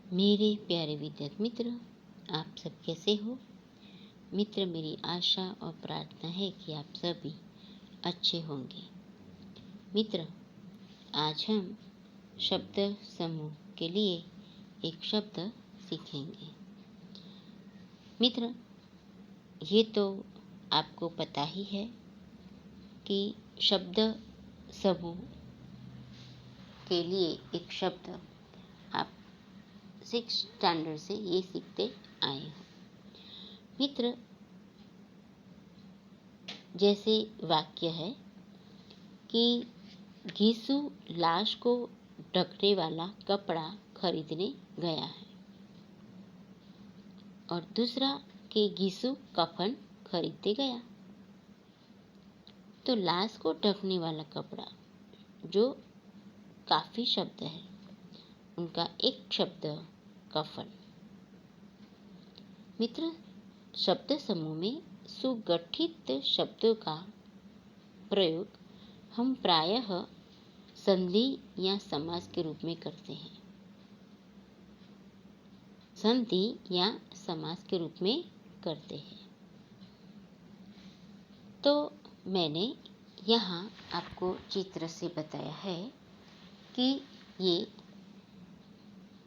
मेरे प्यारे विद्यार्थी मित्र, आप सब कैसे हो? मित्र, मेरी आशा और प्रार्थना है कि आप सभी अच्छे होंगे। मित्र, आज हम शब्द समूह के लिए एक शब्द सीखेंगे। मित्र, ये तो आपको पता ही है कि शब्द समूह के लिए एक शब्द आप 6th स्टैंडर्ड से ये सीखते आए हो। मित्र, जैसे वाक्य है कि घीसू लाश को ढकने वाला कपड़ा खरीदने गया है, और दूसरा कि घीसू कफन खरीदने गया। तो लाश को ढकने वाला कपड़ा, जो काफ़ी शब्द है, उनका एक शब्द कफन। मित्र, शब्द समूह में सुगठित शब्दों का प्रयोग हम प्रायः संधि या समास के रूप में करते हैं। संधि या समास के रूप में करते हैं। तो मैंने यहाँ आपको चित्र से बताया है कि ये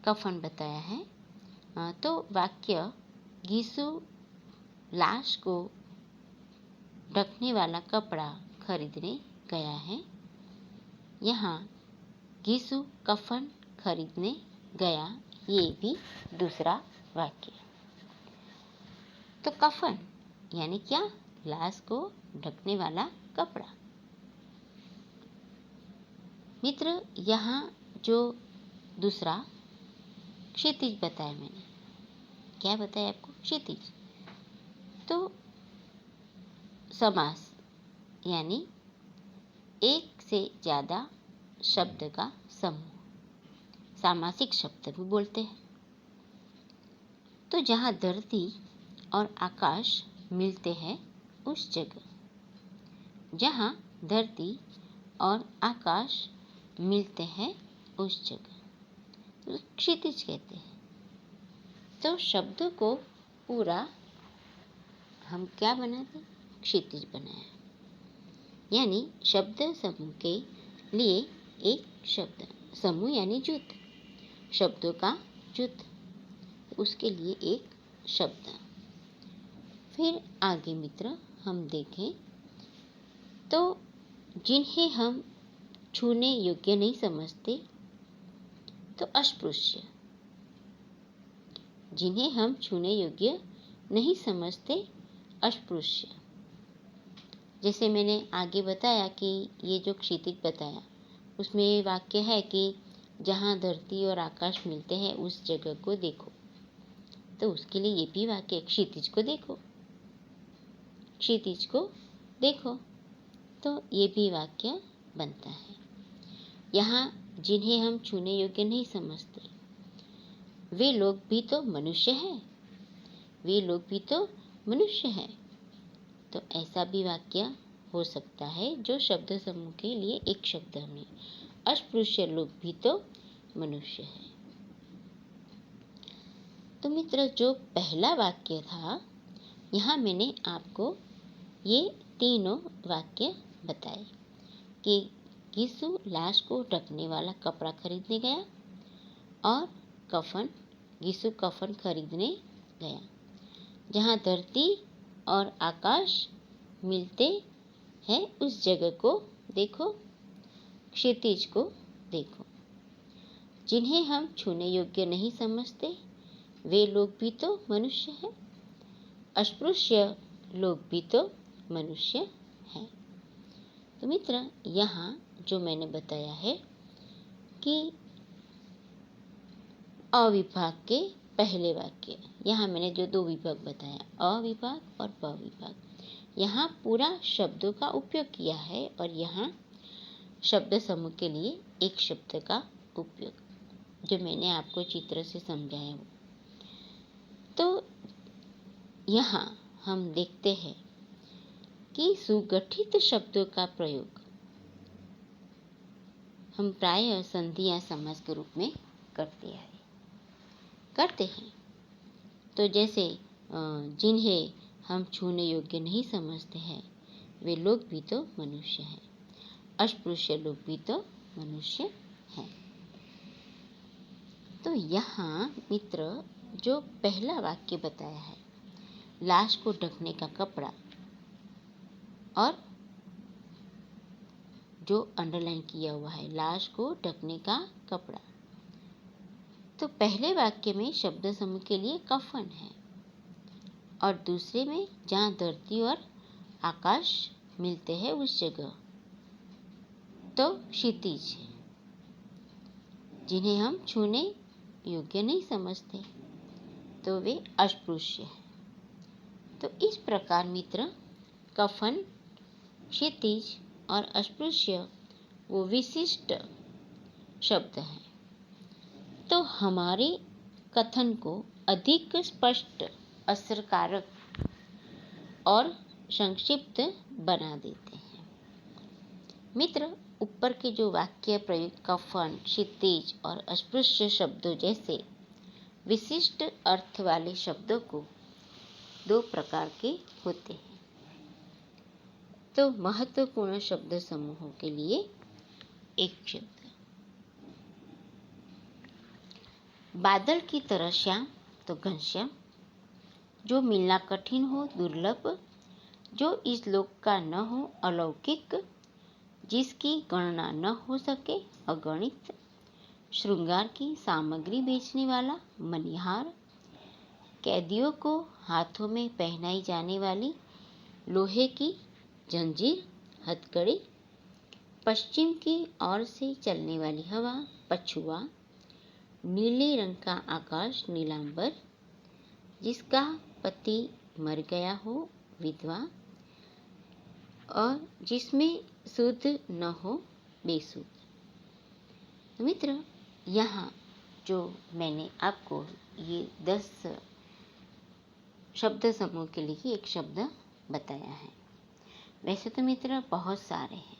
कफन बताया है। तो वाक्य घीसू लाश को ढकने वाला कपड़ा खरीदने गया है। यहाँ घीसू कफन खरीदने गया, ये भी दूसरा वाक्य। तो कफन यानी क्या? लाश को ढकने वाला कपड़ा। मित्र, यहाँ जो दूसरा क्षितिज बताया मैंने, क्या बताया आपको? क्षितिज। तो समास यानी एक से ज़्यादा शब्द का समूह, सामासिक शब्द भी बोलते हैं। तो जहाँ धरती और आकाश मिलते हैं उस जगह, जहाँ धरती और आकाश मिलते हैं उस जगह तो क्षितिज कहते हैं। तो शब्द को पूरा हम क्या बनाते? क्षितिज बनाया। यानी शब्द समूह के लिए एक शब्द समूह यानी जुट, शब्दों का जुट, उसके लिए एक शब्द। फिर आगे मित्र हम देखें तो जिन्हें हम छूने योग्य नहीं समझते, तो अस्पृश्य। जिन्हें हम छूने योग्य नहीं समझते, अस्पृश्य। जैसे मैंने आगे बताया कि ये जो क्षितिज बताया, उसमें वाक्य है कि जहाँ धरती और आकाश मिलते हैं उस जगह को देखो। तो उसके लिए ये भी वाक्य, क्षितिज को देखो, क्षितिज को देखो। तो ये भी वाक्य बनता है। यहाँ जिन्हें हम छूने योग्य नहीं समझते, वे लोग भी तो मनुष्य हैं, वे लोग भी तो मनुष्य हैं। तो ऐसा भी वाक्य हो सकता है जो शब्द समूह के लिए एक शब्द हमने, अस्पृश्य लोग भी तो मनुष्य हैं। तो मित्र, जो पहला वाक्य था, यहाँ मैंने आपको ये तीनों वाक्य बताए कि घीसू लाश को ढकने वाला कपड़ा खरीदने गया, और कफन, घीसू कफन खरीदने गया। जहाँ धरती और आकाश मिलते हैं उस जगह को देखो, क्षितिज को देखो। जिन्हें हम छूने योग्य नहीं समझते, वे लोग भी तो मनुष्य हैं, अस्पृश्य लोग भी तो मनुष्य हैं। तो मित्र, यहाँ जो मैंने बताया है कि अविभाग के पहले वाक्य, यहाँ मैंने जो दो विभाग बताया, अविभाग और प विभाग, यहाँ पूरा शब्दों का उपयोग किया है, और यहाँ शब्द समूह के लिए एक शब्द का उपयोग, जो मैंने आपको चित्र से समझाया वो। तो यहाँ हम देखते हैं कि सुगठित शब्दों का प्रयोग हम प्रायः संधि या समास के रूप में करते हैं। करते हैं। तो जैसे जिन्हें हम छूने योग्य नहीं समझते हैं वे लोग भी तो मनुष्य हैं, अस्पृश्य लोग भी तो मनुष्य हैं। तो यहाँ मित्र जो पहला वाक्य बताया है, लाश को ढकने का कपड़ा, और जो अंडरलाइन किया हुआ है लाश को ढकने का कपड़ा, तो पहले वाक्य में शब्द समूह के लिए कफन है और दूसरे में जहाँ धरती और आकाश मिलते हैं उस जगह तो क्षितिज है, जिन्हें हम छूने योग्य नहीं समझते तो वे अस्पृश्य है। तो इस प्रकार मित्र कफन, क्षितिज और अस्पृश्य वो विशिष्ट शब्द हैं। तो हमारे कथन को अधिक स्पष्ट, असरकारक और संक्षिप्त बना देते हैं। मित्र ऊपर के जो वाक्य प्रयुक्त कफन, क्षितिज और अस्पृश्य शब्दों जैसे विशिष्ट अर्थ वाले शब्दों को दो प्रकार के होते हैं। तो महत्वपूर्ण शब्द समूहों के लिए एक शब्द, बादल की तरह श्याम तो घनश्याम, जो मिलना कठिन हो दुर्लभ, जो इस लोक का न हो अलौकिक, जिसकी गणना न हो सके अगणित, श्रृंगार की सामग्री बेचने वाला मनिहार, कैदियों को हाथों में पहनाई जाने वाली लोहे की जंजीर हथकड़ी, पश्चिम की ओर से चलने वाली हवा पछुआ, नीले रंग का आकाश नीलांबर, जिसका पति मर गया हो विधवा, और जिसमें शुद्ध न हो बेसुध। तो मित्र यहाँ जो मैंने आपको ये 10 शब्द समूह के लिए एक शब्द बताया है। वैसे तो मित्र बहुत सारे हैं।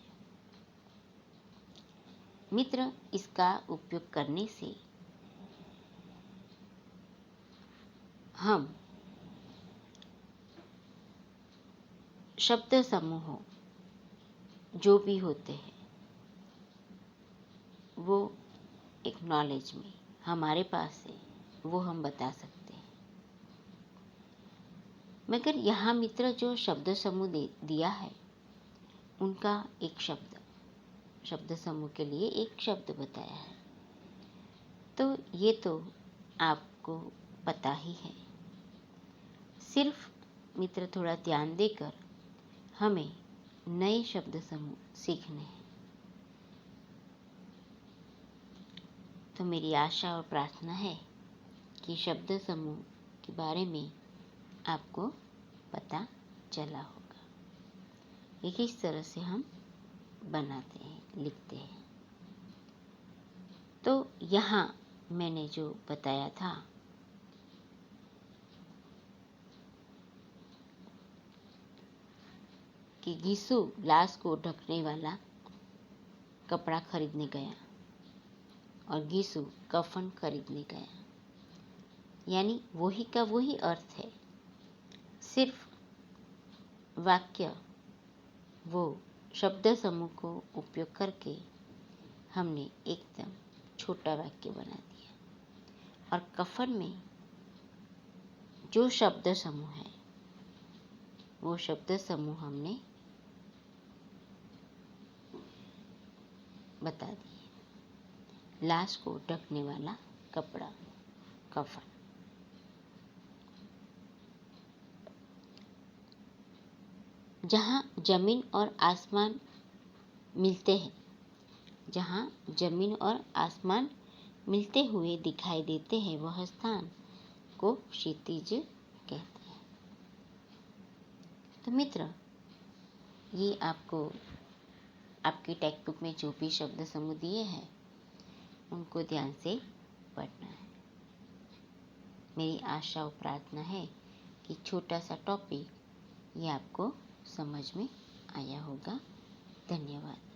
मित्र इसका उपयोग करने से हम शब्द समूह जो भी होते हैं वो एक नॉलेज में हमारे पास है, वो हम बता सकते हैं। मगर यहाँ मित्र जो शब्द समूह दिया है उनका एक शब्द समूह के लिए एक शब्द बताया है। तो ये तो आपको पता ही है। सिर्फ मित्र थोड़ा ध्यान देकर हमें नए शब्द समूह सीखने हैं। तो मेरी आशा और प्रार्थना है कि शब्द समूह के बारे में आपको पता चला होगा कि किस तरह से हम बनाते हैं, लिखते हैं। तो यहाँ मैंने जो बताया था कि यीशु लाश को ढकने वाला कपड़ा खरीदने गया और यीशु कफन खरीदने गया, यानी वही का वही अर्थ है। सिर्फ वाक्य वो शब्द समूह को उपयोग करके हमने एकदम छोटा वाक्य बना दिया, और कफन में जो शब्द समूह है वो शब्द समूह हमने बता दिए। लाश को ढकने वाला कपड़ा कफन। जहाँ जमीन और आसमान मिलते हैं, जहाँ जमीन और आसमान मिलते हुए दिखाई देते हैं वह स्थान को क्षितिज कहते हैं। तो मित्र ये आपको आपकी टेक्स्ट बुक में जो भी शब्द समूह दिए हैं उनको ध्यान से पढ़ना है। मेरी आशा और प्रार्थना है कि छोटा सा टॉपिक ये आपको समझ में आया होगा। धन्यवाद।